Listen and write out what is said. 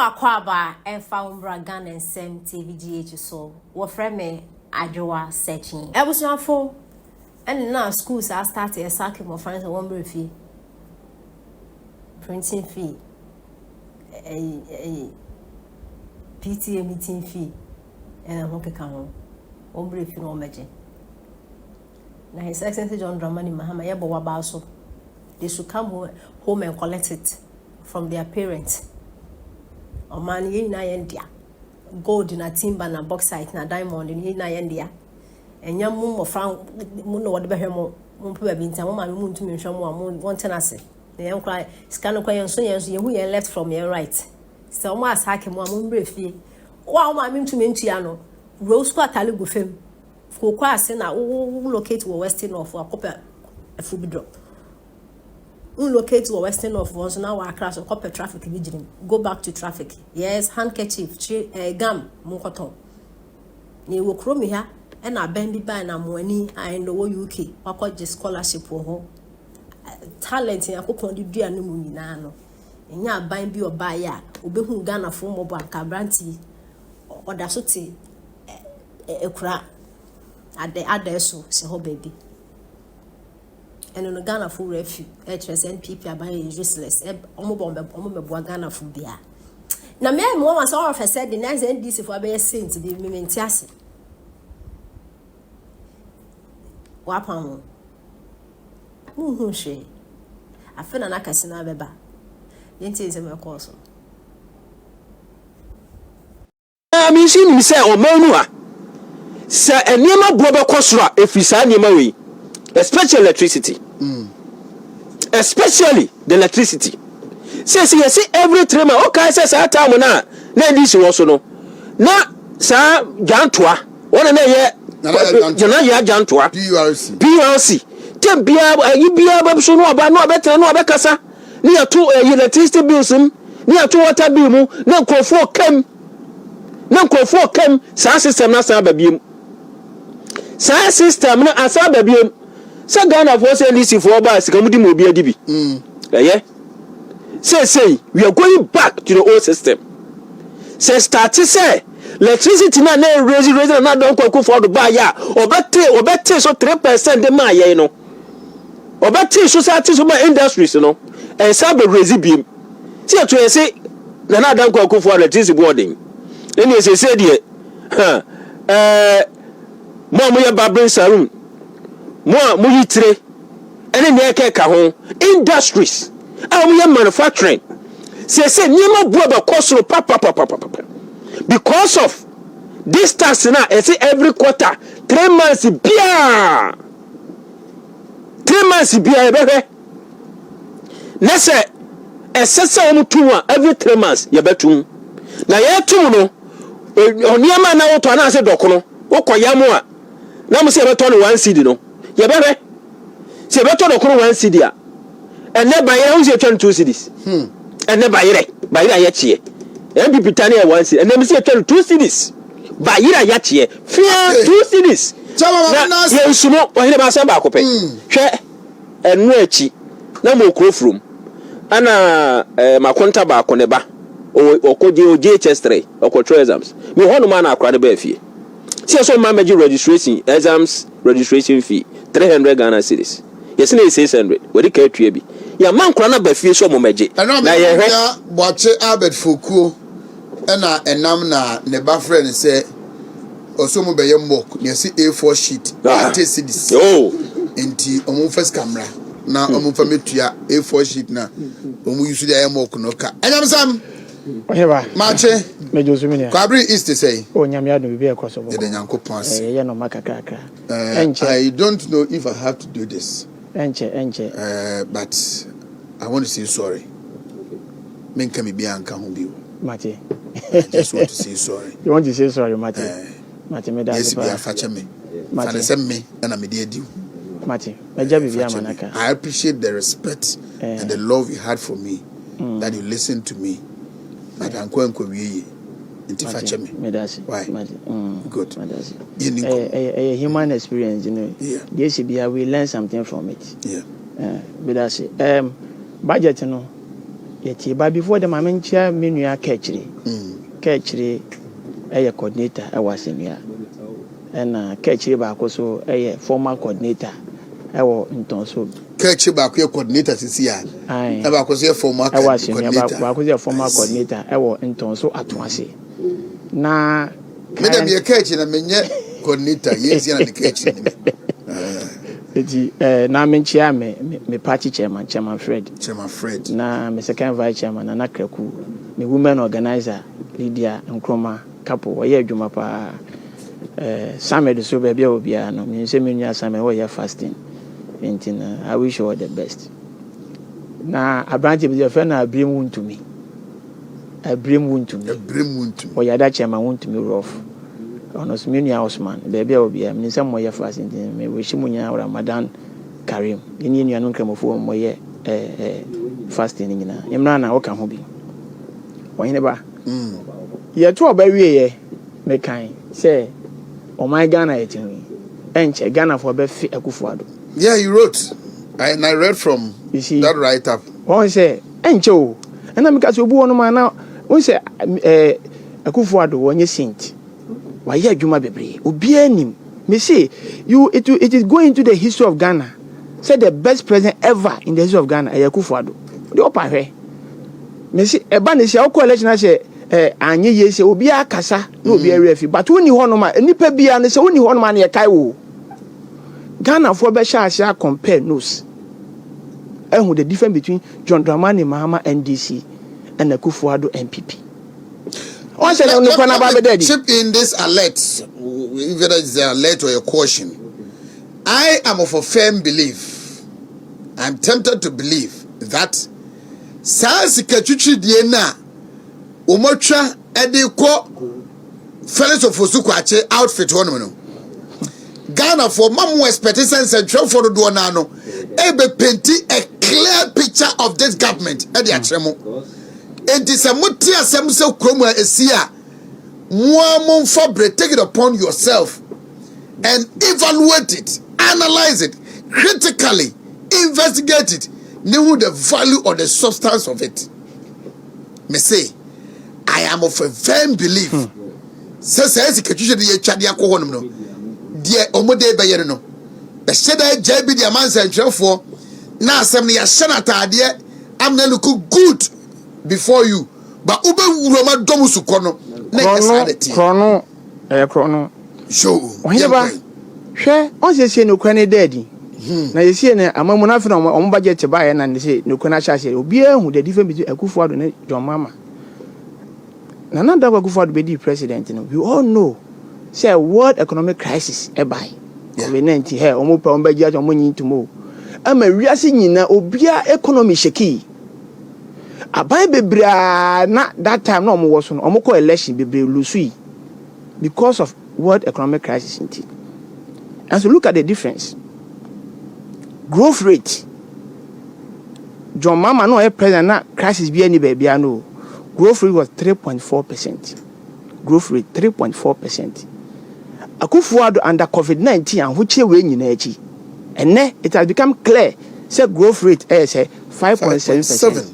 Aquaba and found Bragan and Sam TVGH so what friend me Adjoa searching. I was not for and now schools are started a sacking of friends and one fee. Printing fee. A PTA meeting fee and a monkey come one brief no magic. Now his excellency John Dramani Mahama Yabo Wabaso. They should come home and collect it from their parents. Or man, ye na India. Gold in a timber and a bauxite and a diamond in India. And young moon or found moon or whatever more been time moon to me show more one tenacity. The young cry scan of crying sons you left from your right. So much hacking one moon briefly. Wow, my mean to Mintiano. Rose squat Talibu film. For quite a locate western of a copper a food drop. Locate to western of was now our class of copper traffic vigilant. Go back to traffic. Yes, handkerchief, gum, mokoton. You will chrome here and I bend by na money in the UK. I call the scholarship for her. Talent in a coupon de dear Numunano. And ya bind be or buy ya, Ubehu Ghana for mobile cabranti or the sooty a crack at the address, say her baby. And in Ghana for refuge, NPP are buying useless. Omobombe Ghana for beer. Now, me was all of a said the next NDC for a saint to the Mimentias. Wapam. Who she? I feel an acasina beba. Yet is a course. I mean, she said, or Menua. Sir, and Yama Boba Kosra, if we sign Yamawi. Especially electricity. Especially the electricity. Says you see every 3 months. Okay, says our time now. Now this also no. Now, sir, Jantua. One and a year. Janaya Jantua. PLC. Ten Bia, you be able to know about no better, no Becassa. Near 2 electricity bills, near 2 water bill, no call for chem. No call for chem. Science system, not Sababium. Science system, not Sababium. So Ghana for say this for bus come di mo bia dibi yeah say we are going back to the old system. Say start say electricity na raise na don kwaku for the buy ya obete so 3% de ma ye no obete so start so ma industries no and sabe raise biem see to say na don kwaku for electricity boarding any say dey mo ya babin sarum Y3da and then industries. Manufacturing. Say Nima Boba Kosro papa. Because of this tax now, I say every quarter, 3 months beer. 3 months beer, baby. Nessa a sessa 2 every 3 months, you bet to. Now, you 2 no, on Yama now to announce a docono, Okoyamoa. Now, say about 1 CD no. You better say better to call 1 CD. And then by your 2 CDs. And then by Yachi. NPP Tania 1 CD. And then we see 2 CDs. By Yachi. Fear 2 CDs. Yes, smoke or him as a back. Share and Nuechi. No more crow room. And my conta back on the bar. Or Kodio JHS3 or control exams. Me one man are crowded by fee. See, so manage registration exams registration fee 300 Ghana cedis. Yes, it is 600. What it can't be. Yeah, man, crana by fee so momeji. I know. Watch Albert Foucault and Namna Neba friend say, or some of your mock, you see A4 sheet, cedis. Oh, into a first camera. Now, I'm from A4 sheet now. When we use the mock no car. And I'm some. Marche, Cabri is to say, oh, Yamia will be a cross of the Yanko Pass. I don't know if I have to do this. But I want to say sorry. Men can be Bianca Humbi. Mate, I just want to say sorry. You want to say sorry, Mate? Mate, yes, be a fatcher me. Mate, send me, and I'm a dear deal. Mate, I appreciate the respect and the love you had for me, that you listened to me. But I'm going to be into fatcher me. Why? Good. A human experience, you know. Yeah. Yes, we learn something from it. Yeah. But that's it. Budget, you know. yeti ba before the mamenchia menua kechiri kechiri coordinator ewasenua and kechiri ba so former coordinator ntonso kechiri ba coordinator sisi ya ba former coordinator ba former coordinator ntonso atoase na me kechiri na menye coordinator yes ya na kechiri na menchia me party chairman Fred na me second vice chairman na Kraku me women organizer Lydia Nkroma couple we adwuma pa Samed so baby obia no me say me nua Samed we fasting and I wish you all the best na abranche be friend na bring wound to me or ya that chairman wound to me rough ono sumia Osman baby obia me say mo fasting me wish munya Ramadan Karim ni nua no nkramofo mo ye fasting nyina yemra na woka ho bi wonyene ba ye to obawie ye me kan say o my Ghana etin enche Ghana for be fi Akufo-Addo. Yeah, you wrote and I read from that write up one say enche o na me ka so obu wono ma na one say Akufo-Addo wonye saint wa ye adwuma bebre obi anim me say it is going into the history of Ghana. Say the best president ever in the history of Ghana Akufo-Addo the opa hwe me say eba ne say o election say anye ye say obi akasa na obi arefi but woni ho no ma nipa bia ne say woni ho no ma na ye kai wo Ghana for be sha sha compare notes who the difference between John Dramani Mahama NDC and Akufo-Addo NPP. Once I don't know about the chip in this alert, whether it's an alert or a caution. I am of a firm belief. I'm tempted to believe that Sansi Kachuchi Diena Umocha Ediko Fellows of Fosukwache outfit one. Ghana for Mamu expectations and travel for the Duanano. Ebe painting a clear picture of this government. Edi Achemo. And this a mutia semso kroma esia. Muamon fabre, take it upon yourself and evaluate it, analyze it, critically investigate it, know the value or the substance of it. Me say, I am of a firm belief. Says Kachuchi de Chadia Kohonum. Dear Omode Bayerno. The Sheda JB the Amansa and for now assembly a senata dear I'm not looking good before you. But Ube Roma Domusukono. Chrono. Show. Share on the say no cranny daddy. Now you see, I'm not on budget to buy and they say no cranny say, Obia who the difference between Akufo-Addo and John Mama. None of Akufo-Addo be the president. We all know. Say world economic crisis by COVID-19 here omo pa on budget omo yin to mo ama wiase nyina obia economy shaky abai bebra na that time no omo wo so no omo call election bebre lusu because of world economic crisis. And so look at the difference. Growth rate. John Mama no president na crisis be any baby no. Growth rate was 3.4%. Growth rate 3.4%. Akufo-Addo under COVID-19 and which way nyina echi. And it has become clear say growth rate is 5.7%.